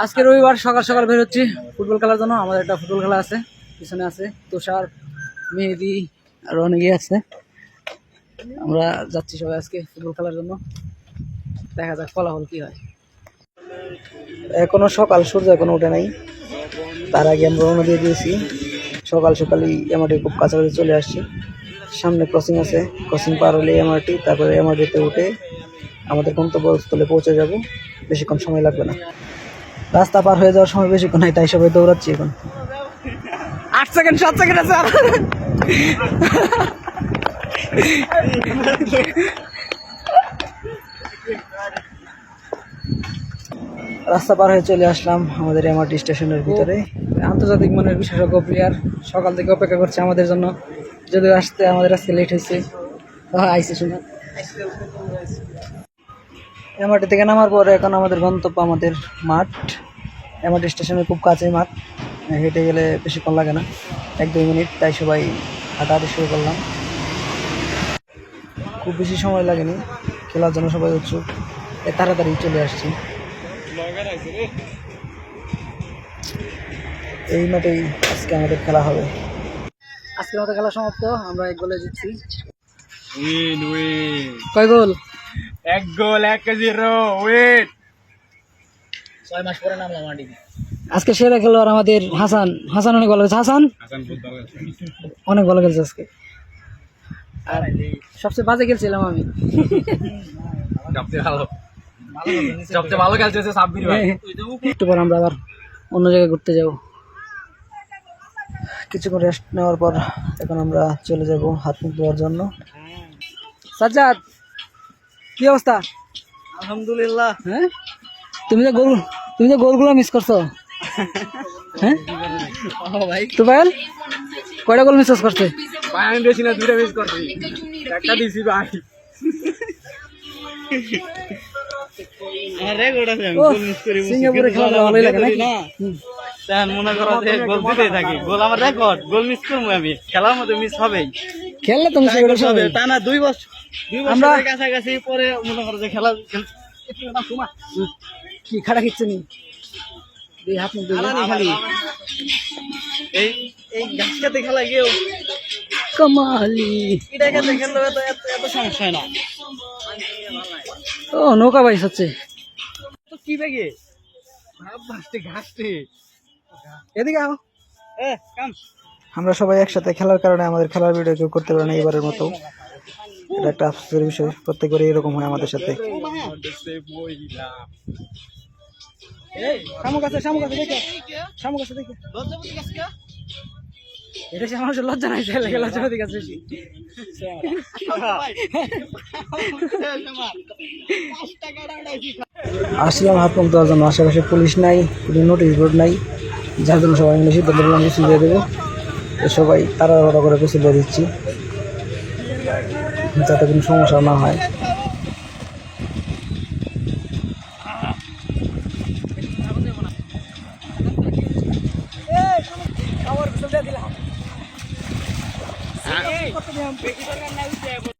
আজকে রবিবার সকাল সকাল বের হচ্ছি ফুটবল খেলার জন্য। আমাদের একটা ফুটবল খেলা আছে, পিছনে আছে তুষার, মেহেদি আর অনেকে আছে। আমরা যাচ্ছি সবাই আজকে ফুটবল খেলার জন্য। দেখা যাক ফলাফল কি হয়। এখনো সকাল, সূর্য এখনো উঠে নাই, তার আগে আমরা রওনা দিয়ে দিয়েছি। সকাল সকালই এমআরটি খুব কাছাকাছি চলে আসছি। সামনে ক্রসিং আছে, ক্রসিং পার হলে এমআরটি, তারপরে এমআরটিতে উঠে আমাদের গন্তব্যস্থলে পৌঁছে যাব। বেশিক্ষণ সময় লাগবে না, রাস্তা পার হয়ে যাওয়ার সময় বেশিক্ষণ নাই, তাই সবাই দৌড়াচ্ছি এখন। 8 সেকেন্ড 7 সেকেন্ড আছে। রাস্তা পার হয়ে চলে আসলাম আমাদের এমআরটি স্টেশনের ভিতরে। আন্তর্জাতিক মানের বিশেষজ্ঞ প্লেয়ার সকাল থেকে অপেক্ষা করছে আমাদের জন্য, যদিও আসতে আমাদের আজকে লেট হয়েছে। আইসে শুনে এমআরটি থেকে নামার পরে এখন আমাদের গন্তব্য আমাদের মাঠ। এমআরটি স্টেশনের খুব কাছে মাঠ, হেঁটে গেলে বেশিক্ষণ লাগে না, 1-2 মিনিট, তাই সবাই হাঁটাহাঁটি শুরু করলাম। খুব বেশি সময় লাগেনি, খেলার জন্য সবাই উৎসুক, তাড়াতাড়ি চলে আসছি। এই মাঠেই আজকে আমাদের খেলা হবে। আজকের মতো খেলা সমাপ্ত, আমরা 1 গোলে জিতছি। কয় গোল? 1 গোল 1-0 উইন। 6 মাস পরে নামলাম মাটিতে। আজকে সেরা খেলোয়াড় আমাদের হাসান। হাসান অনেক ভালো খেলছে। হাসান অনেক ভালো খেলছে আজকে। আর সবচেয়ে বাজে খেলছিলাম আমি। সবচেয়ে ভালো খেলছে সাব্বির ভাই। একটু পর আমরা আবার অন্য জায়গায় ঘুরতে যাব। কিছুক্ষণ রেস্ট নেওয়ার পর এখন আমরা চলে যাব হাত মুখ ধোয়ার জন্য। সাজ্জাদ, কি অবস্থা? আলহামদুলিল্লাহ। হ্যাঁ, তুমি যে গোলগুলো মিস করছো। হ্যাঁ ভাই, তুফাইল কয়টা গোল মিস করছে? ভাই আমি বেশি না, 2টা মিস করছি, একটা দিছি ভাই। আমার রেকর্ড আছে, আমি গোল মিস করি। সিঙ্গাপুরে খেলা ভালোই লাগে নাকি? তাহলে মনে করো যে গোল দিতেই থাকি, গোল আমার রেকর্ড, গোল মিস করবো আমি, খেলার মধ্যে মিস হবেই। খেললে তুমি সেগুলো হবে তা না, 2 বছর আমরা কাছাকাছি পরে মনে করো যে খেলা কি খাড়া খিচ্ছে নি হাত মুখ দিয়ে খালি এই এই গাছ খেতে খেলা গিয়েও কামালি এটা খেতে খেললে এত সমস্যা হয় না। ও নৌকা বাইস হচ্ছে তো কি বেগে ঘাসতে ঘাসতে এদিকে আও। কাম আমরা সবাই একসাথে খেলার কারণে আমাদের খেলার ভিডিও কেউ করতে পারে না এবারের মতো। এটা একটা আফসোসের বিষয়, প্রত্যেকবারই এরকম হয় আমাদের সাথে। শামুক আছে দেখে, শামুক আছে দেখে। এটা সে মানুষের লজ্জা নাই, লজ্জাপতি গাছ বেশি। আসলাম হাত মুখ দেওয়ার জন্য, আশেপাশে পুলিশ নাই, কোনো নোটিশ বোর্ড নাই, যার জন্য সবাই মিলে সিদ্ধান্ত নিলাম গোসল দিয়ে দেবো। সবাই তাড়াহুড়ো করে গোসল দিয়ে দিচ্ছি যাতে কোনো সমস্যা না হয়।